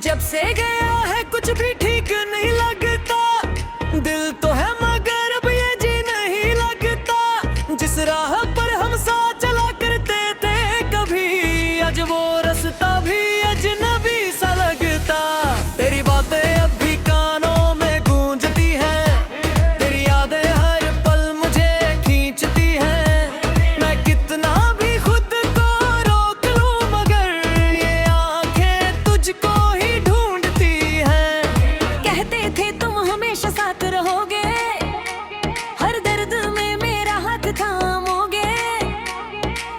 जब से गया है कुछ भी ठीक नहीं लगता, दिल तो है मगर अब ये जी नहीं लगता। जिस राह पर हम साथ चला करते थे कभी, आज वो रास्ता भी अजनबी सा लगता। तेरी बातें अब भी कानों में गूंजती हैं, तेरी यादें हर पल मुझे खींचती हैं। मैं कितना भी खुद को रोक लूं मगर ये आंखें तुझको ही ढूंढती हैं। कहते थे तुम हमेशा साथ रहोगे, हर दर्द में मेरा हाथ थामोगे,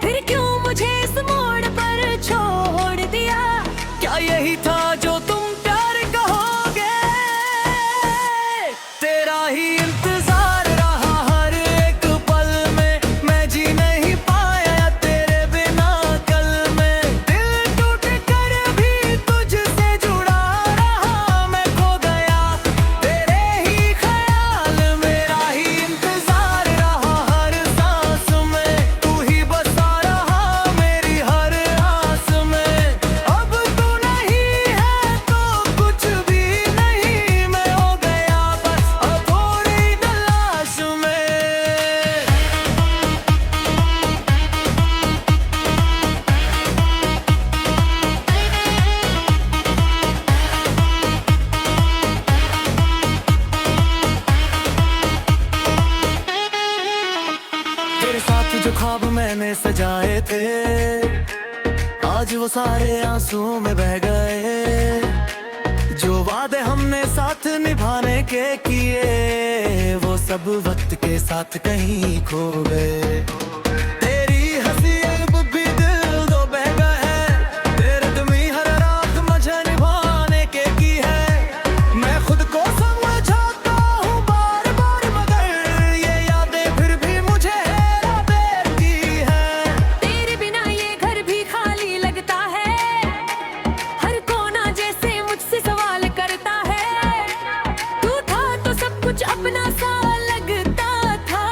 फिर क्यों मुझे इस मोड़ पर छोड़ दिया? क्या यही था जो तुम प्यार कहोगे? तेरा ही इंतजार रहा हर एक पल में, मैं जी नहीं पाया तेरे बिना कल में। दिल टूट कर भी तुझसे जुड़ा रहा, मैं खो गया तेरे ही ख्याल। मेरा ही इंतजार रहा हर सांस में, तू ही बसा रहा मेरी हर आस में। अब तू नहीं है तो कुछ भी नहीं, मैं हो गया बस अधूरी तलाश में। तेरे साथ जो ख्वाब मैंने सजाए थे, आज वो सारे आंसू में बह गए। जो वादे हमने साथ निभाने के किए, वो सब वक्त के साथ कहीं खो गए। तेरी हंसी अब भी दिल दो बह गए, तेरे तुमी हर रात मुझे निभाने के की है। मैं खुद को समझाता हूँ बार बार मगर ये यादें फिर भी मुझे हेरा देती है। तेरे बिना ये घर भी खाली लगता है, हर कोना जैसे मुझसे सवाल करता है। तू था तो सब कुछ अपना सा लगता था,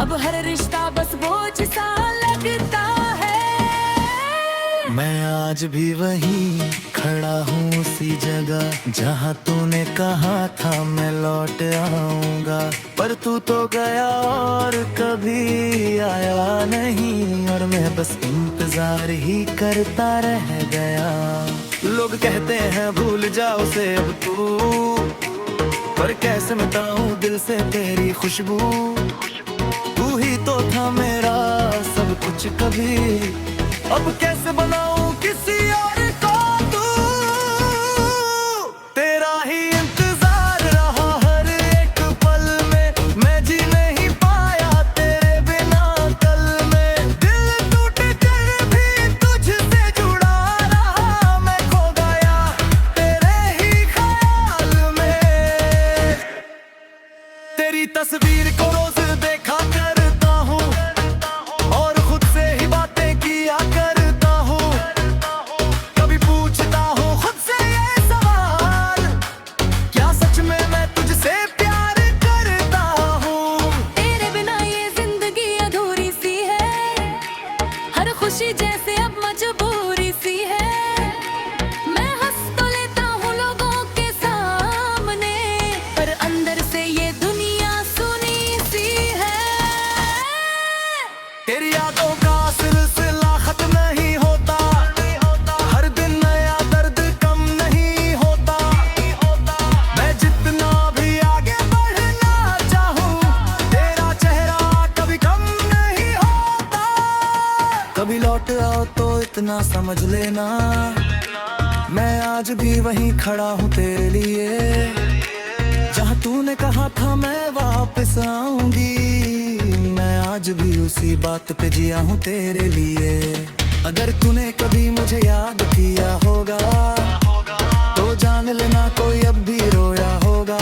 अब हर रिश्ता बस बोझ सा लगता है। मैं आज भी वहीं खड़ा हूँ उसी जगह जहाँ तूने कहा था मैं लौट आऊंगा। पर तू तो गया और कभी आया नहीं, और मैं बस इंतजार ही करता रह गया। लोग कहते हैं भूल जा उसे अब तू, पर कैसे मिटाऊं दिल से तेरी खुशबू। तू ही तो था मेरा सब कुछ कभी, अब कैसे बनाऊं किसी और को तू। तेरा ही इंतजार रहा हर एक पल में, मैं जी नहीं पाया तेरे बिना कल में। दिल टूट कर भी तुझसे जुड़ा रहा, मैं खो गया तेरे ही ख्याल में। तेरी तस्वीर को रोज देखा करता हूँ, और खुद से ही बातें किया करता हूँ। कभी पूछता हूँ खुद से ये सवाल, क्या सच में मैं तुझसे प्यार करता हूँ? तेरे बिना ये जिंदगी अधूरी सी है, हर खुशी जैसे अब मजबूरी सी है। मैं हंस तो लेता हूँ लोगों के सामने, पर अंदर से ये दुनिया सुनी सी है। तेरी यादों का सिलसिला खत्म नहीं होता, हर दिन नया दर्द कम नहीं होता। मैं जितना भी आगे बढ़ना चाहूँ, तेरा चेहरा कभी कम नहीं होता। कभी लौट आओ तो इतना समझ लेना, मैं आज भी वहीं खड़ा हूँ तेरे लिए। जहाँ तूने कहा था मैं वापस आऊंगी, मैं आज भी उसी बात पे जिया हूँ तेरे लिए। अगर तूने कभी मुझे याद किया होगा, तो जान लेना कोई अब भी रोया होगा।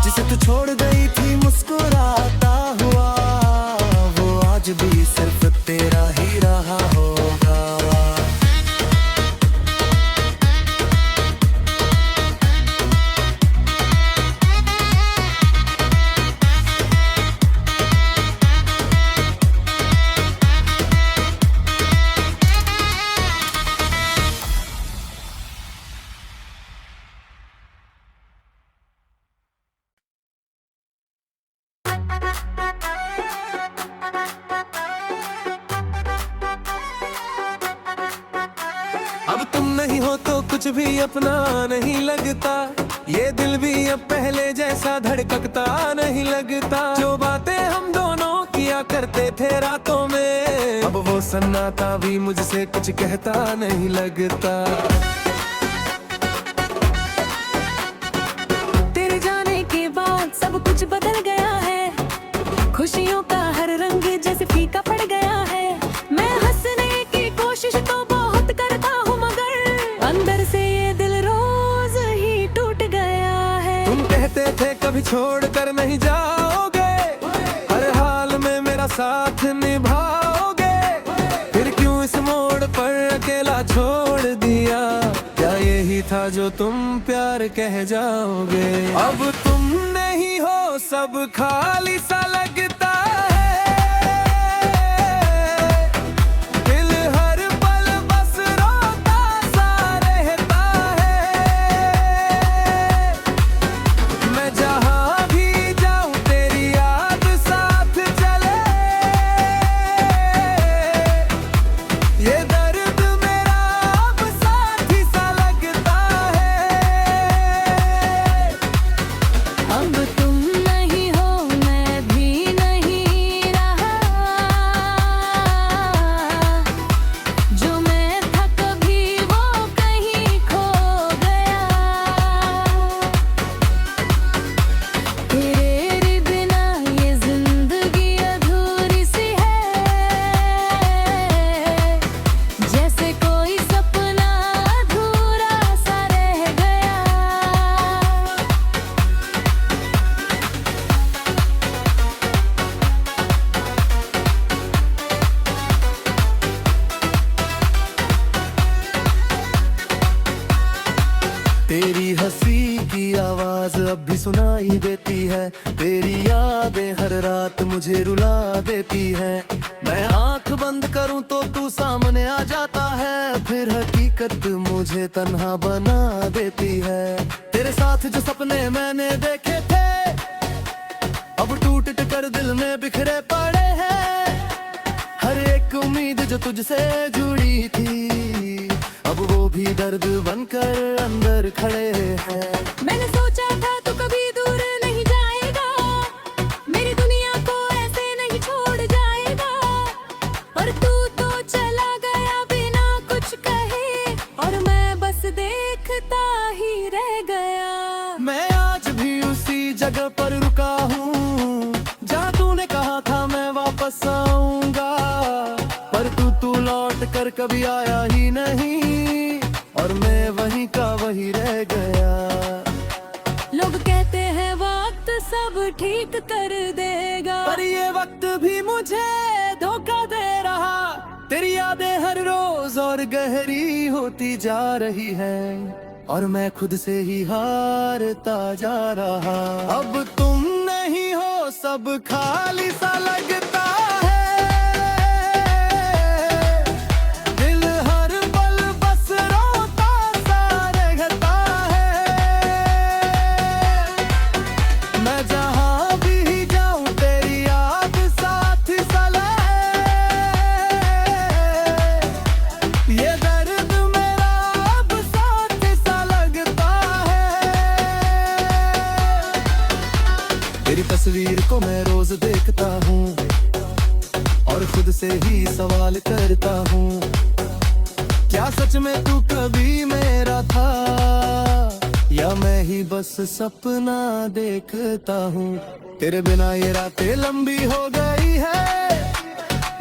जिसे तू छोड़ गई थी मुस्कुराता हुआ, वो आज भी सिर्फ तेरा ही रहा होगा। अब तुम नहीं हो तो कुछ भी अपना नहीं लगता, ये दिल भी अब पहले जैसा धड़कता नहीं लगता। जो बातें हम दोनों किया करते थे रातों में, अब वो सन्नाटा भी मुझसे कुछ कहता नहीं लगता। तेरे जाने के बाद सब कुछ बदल गया है, खुशियों का हर रंग जैसे फीका पड़ गया है। मैं हंसने की कोशिश तो बहुत करता हूँ, मगर अंदर से ये दिल रोज ही टूट गया है। तुम कहते थे कभी छोड़ कर नहीं जाओगे, हर हाल में मेरा साथ निभाओगे, फिर क्यों इस मोड़ पर अकेला छोड़ दिया? क्या यही था जो तुम प्यार कह जाओगे? अब तुम नहीं हो सब खाली सा लगता है, दिल हर पल बस रोता सा रहता है। मैं जहाँ भी जाऊँ तेरी याद साथ चले, ये दर्द मेरा अब साथी सा लगता है। अब तुम नहीं हो मैं भी नहीं रहा, जो मैं था कभी वो कहीं खो गया। तेरे बिना ये जिंदगी अधूरी सी है, जैसे कोई सपना अधूरा सा रह गया। तेरी हंसी की आवाज अब भी सुनाई देती है, तेरी यादें हर रात मुझे रुला देती है। मैं आंख बंद करूं तो तू सामने आ जाता है, फिर हकीकत मुझे तन्हा बना देती है। तेरे साथ जो सपने मैंने देखे थे, अब टूट कर दिल में बिखरे पड़े हैं। हर एक उम्मीद जो तुझसे जुड़ी थी, अब वो भी दर्द बनकर अंदर खड़े हैं। मैंने सोचा था तू कभी दूर नहीं जाएगा, मेरी दुनिया को ऐसे नहीं छोड़ जाएगा, और तू तो चला गया बिना कुछ कहे, और मैं बस देखता ही रह गया। मैं आज भी उसी जगह पर रुका हूँ, जहाँ तूने कहा था मैं वापस आऊंगा, पर तू लौट कर कभी आया ही नहीं, और मैं वहीं का वही रह गया। लोग कहते हैं वक्त सब ठीक कर देगा, पर ये वक्त भी मुझे धोखा दे रहा। तेरी यादें हर रोज और गहरी होती जा रही हैं, और मैं खुद से ही हारता जा रहा। अब तुम नहीं हो सब खाली सा लगता है, दिल हर पल बस रोता सा रहता है। मैं जहाँ भी जाऊँ तेरी याद साथ चले, ये दर्द मेरा अब साथ सा लगता है। तेरी तस्वीर को मैं रोज देखता हूँ, और खुद से ही सवाल करता हूँ, क्या सच में तू कभी मेरा था, या मैं ही बस सपना देखता हूँ। तेरे बिना ये रातें लंबी हो गई है,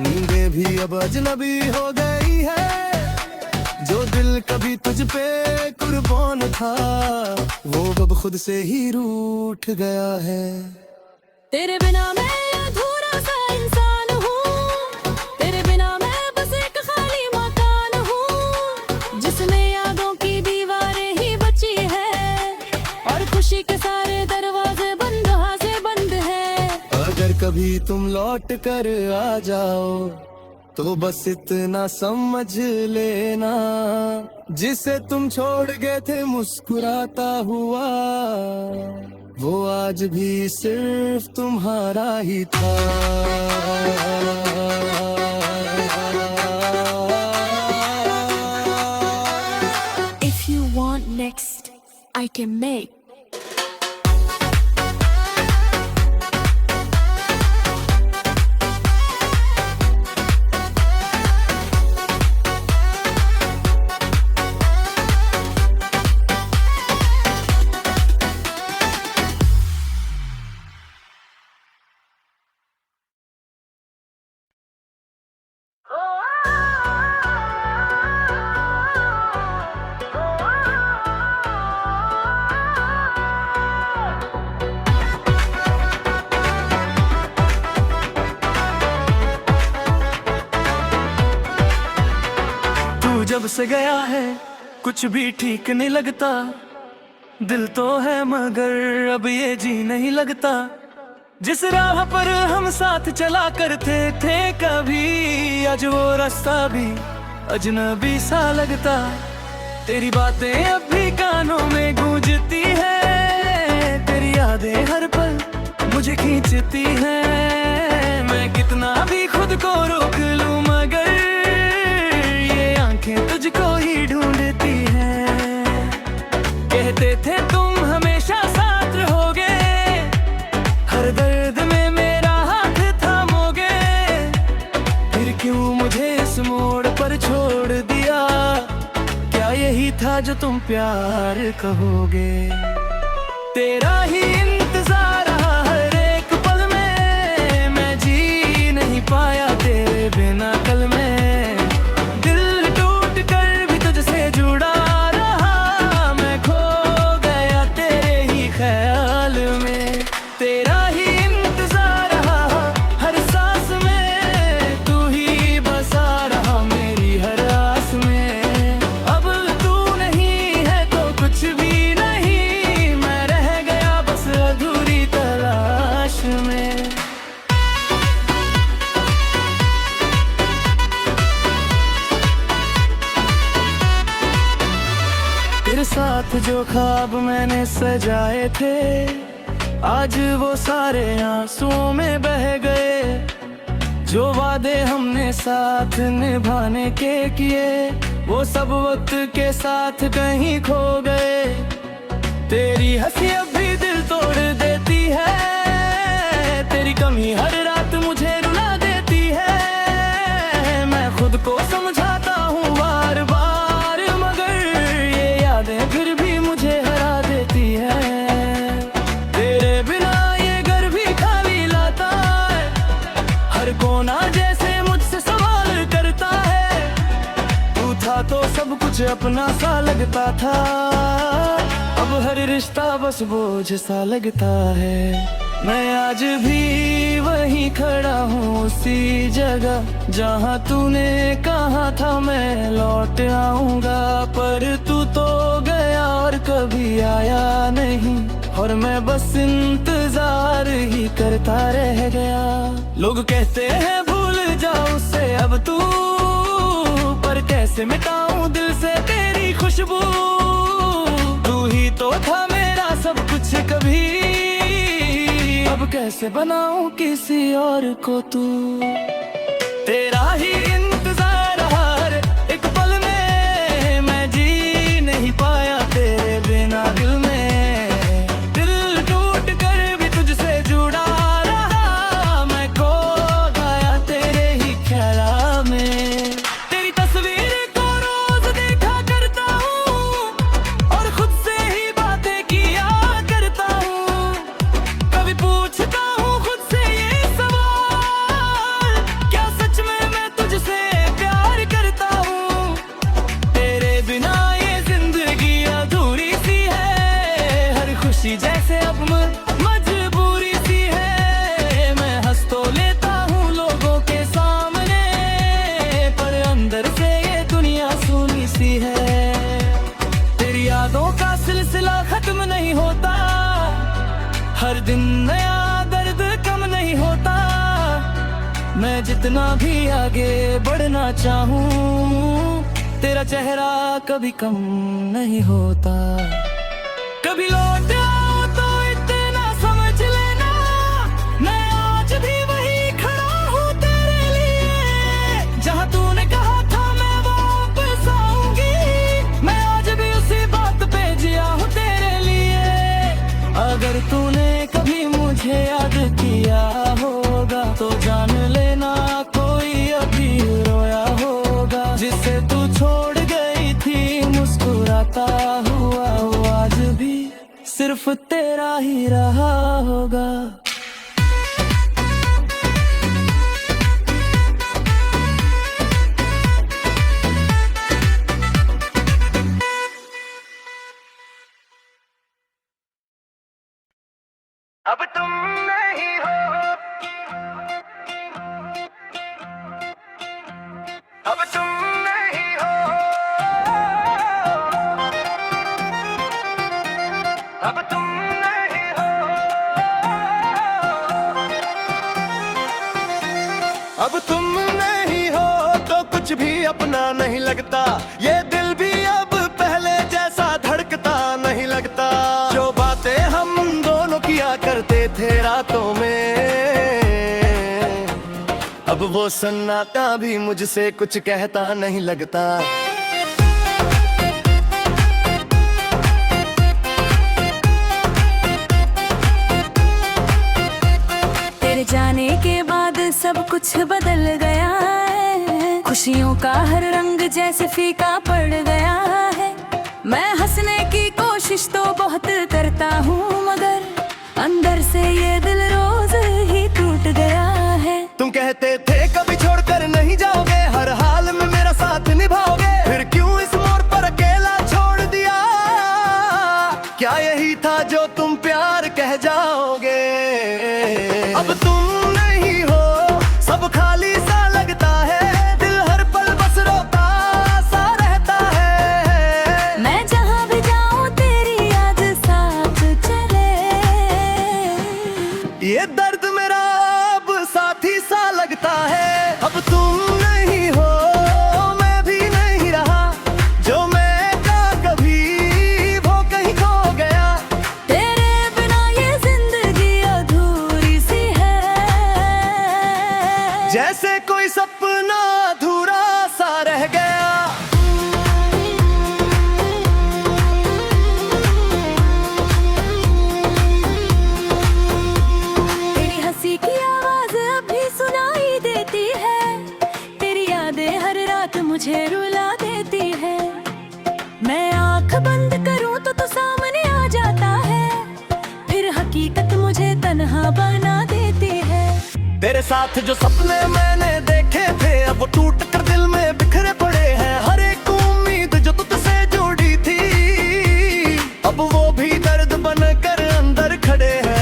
नींदें भी अब अजनबी हो गई है। जो दिल कभी तुझ पे कुर्बान था, वो अब खुद से ही रूठ गया है। तेरे बिना मैं अधूरा सा इंसान हूँ, तेरे बिना मैं बस एक खाली मकान हूँ, जिसमें यादों की दीवारें ही बची है, और खुशी के सारे दरवाजे बंद से बंद है। अगर कभी तुम लौट कर आ जाओ, तो बस इतना समझ लेना, जिसे तुम छोड़ गए थे मुस्कुराता हुआ, वो आज भी सिर्फ तुम्हारा ही था। If you want next, I can make. जब से गया है कुछ भी ठीक नहीं लगता, दिल तो है मगर अब ये जी नहीं लगता। जिस राह पर हम साथ चला करते थे कभी, आज वो रास्ता भी अजनबी सा लगता। तेरी बातें अब भी कानों में गूंजती है, तेरी यादें हर पल मुझे खींचती हैं। मैं कितना भी खुद को रोक लूं मगर तुझको ही ढूंढती हैं। कहते थे तुम हमेशा साथ रहोगे, हर दर्द में मेरा हाथ थामोगे। फिर क्यों मुझे इस मोड़ पर छोड़ दिया, क्या यही था जो तुम प्यार कहोगे। तेरा ही इंतजार रहा हर एक पल में, मैं जी नहीं पाया तेरे बिना कल में। साथ जो ख्वाब मैंने सजाए थे, आज वो सारे आंसुओं में बह गए। जो वादे हमने साथ निभाने के किए, वो सब वक्त के साथ कहीं खो गए। तेरी हंसी अब भी दिल तोड़ देती है, तेरी कमी हर रात मुझे रुला देती है। मैं खुद को समझाता हूँ बार बार, मगर ये यादें फिर भी मुझे हरा देती है। तेरे बिना ये घर भी खाली लाता है, हर कोना जैसे मुझसे सवाल करता है। तू था तो सब कुछ अपना सा लगता था, अब हर रिश्ता बस बोझ सा लगता है। मैं आज भी वहीं खड़ा हूँ उसी जगह जहाँ तूने कहा था मैं लौट आऊंगा। पर तू तो गया और कभी आया नहीं, और मैं बस इंतजार ही करता रह गया। लोग कहते हैं भूल जाओ उससे अब तू, पर कैसे मिटाऊं दिल से तेरी खुशबू। तू ही तो था मेरा सब कुछ कभी, अब कैसे बनाऊं किसी और को तू। तेरा ही इंतजार हर एक पल में, मैं जी नहीं पाया तेरे बिना दिल में। दिल टूट कर भी तुझसे जुड़ा रहा, मैं खो गया तेरे ही ख्याल में। तेरी तस्वीर को रोज देखा करता हूँ, और खुद से ही बातें किया करता हूँ। कभी पूछता हूँ खुद से ये सवाल, क्या सच में मैं तुझसे प्यार करता हूँ। तेरे बिना ये जिंदगी अधूरी सी है, हर खुशी जैसे अब मजबूरी सी है। मैं हंस तो लेता हूँ लोगों के सामने, पर अंदर से ये दुनिया सूनी सी है। तेरी यादों का सिलसिला खत्म नहीं होता, हर दिन नया दर्द कम नहीं होता। मैं जितना भी आगे बढ़ना चाहूँ, तेरा चेहरा कभी कम नहीं होता। कभी लौट आओ तो इतना रहा होगा। अब तुम नहीं हो, अब तुम नहीं हो, अब तुम नहीं हो, अब तुम नहीं हो तो कुछ भी अपना नहीं लगता। ये दिल भी अब पहले जैसा धड़कता नहीं लगता। जो बातें हम दोनों किया करते थे रातों में, अब वो सन्नाटा भी मुझसे कुछ कहता नहीं लगता। तेरे जाने के बाद सब कुछ बदल गया है। खुशियों का हर रंग जैसे फीका पड़ गया है। मैं हंसने की कोशिश तो बहुत करता हूँ, मगर अंदर से ये दिल रोज ही टूट गया है। तुम कहते थे कभी छोड़कर नहीं जाओगे, हर हाल में मेरा साथ निभाओगे। फिर क्यों इस मोड़ पर अकेला छोड़ दिया? क्या यही था जो तुम प्यार कह जाओगे? अब तुम नहीं हो, सब खाली सा लगता है। दिल हर पल बस रोता सा रहता है। मैं जहाँ भी जाऊँ तेरी याद साथ चले। ये दर्द मेरा अब साथी सा लगता है। अब तुम नहीं हो, मैं भी नहीं रहा। जो मैं था कभी वो कहीं खो गया। तेरे बिना ये जिंदगी अधूरी सी है। जैसे कोई सपना अधूरा सा रह गया। तेरी हंसी की आवाज अभी सुनाई देती है। तेरी यादें हर रात मुझे रुला देती है। मैं आंख बंद करूं तो सामने आ जाता है। फिर हकीकत मुझे तन्हा बना देती है। तेरे साथ जो सपने मैंने देखे थे, अब वो टूट कर दिल में बिखरे पड़े हैं। हर एक उम्मीद जो तुझसे जुड़ी थी, अब वो भी दर्द बनकर अंदर खड़े हैं।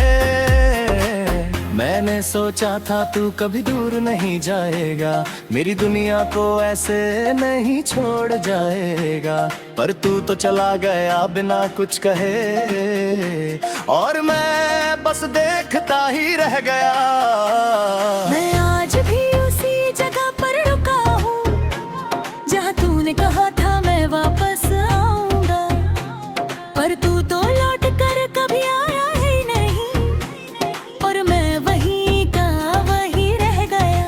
मैंने सोचा था तू कभी दूर नहीं जाएगा, मेरी दुनिया को ऐसे नहीं छोड़ जाएगा। पर तू तो चला गया बिना कुछ कहे, और मैं बस देखता ही रह गया। मैं आज भी उसी जगह पर रुका हूँ, जहाँ तूने कहा था मैं वापस आऊंगा। पर तू तो लौट कर कभी आया ही नहीं, और मैं वहीं का वहीं रह गया।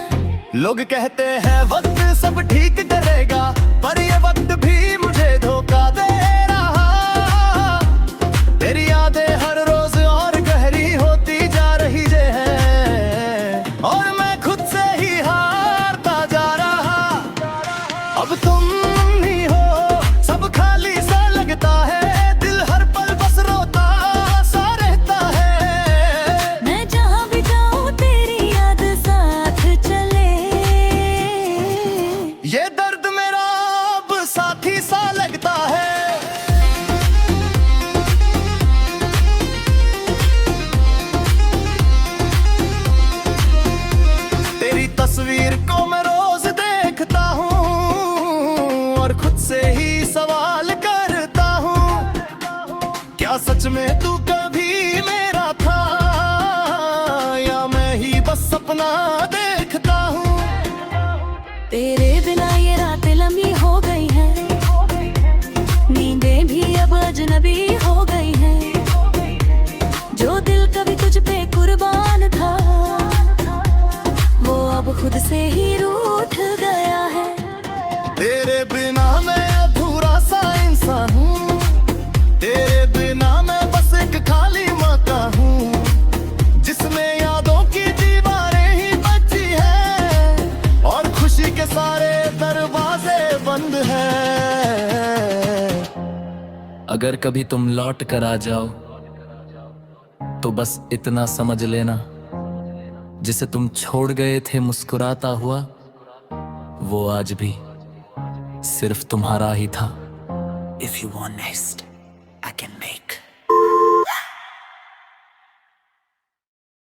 लोग कहते हैं वक्त सब ठीक करेगा, पर ये वक्त भी मुझे धोखा दे रहा। तेरी यादें हर रोज और गहरी होती जा रही है, और मैं खुद से ही हारता जा रहा। अब तुम नहीं हो, सब खाली सा लगता है। दिल हर पल बस रोता सा रहता है। मैं जहाँ भी जाऊँ तेरी याद साथ चले। ये दर्द मेरा अब साथी सा लगता है। तेरी तस्वीर को मैं रोज देखता हूँ, और खुद से ही सवाल करता हूँ, क्या सच में तू कभी मेरा था, या मैं ही बस सपना देखता हूँ। तेरे बिना ये रातें लंबी हो गई हैं, नींदें भी अब अजनबी हो गई हैं। जो दिल कभी तुझ पे कुर्बान था, वो अब खुद से ही रूठ गया है। तेरे बिना मैं अधूरा सा इंसान हूँ। तेरे बिना मैं बस एक खाली माता हूँ, जिसमें यादों की दीवारें ही बची है, और खुशी के सारे दरवाजे बंद हैं। अगर कभी तुम लौट कर आ जाओ तो तो बस इतना समझ लेना, जिसे तुम छोड़ गए थे मुस्कुराता हुआ, वो आज भी सिर्फ तुम्हारा ही था। If you want next, I can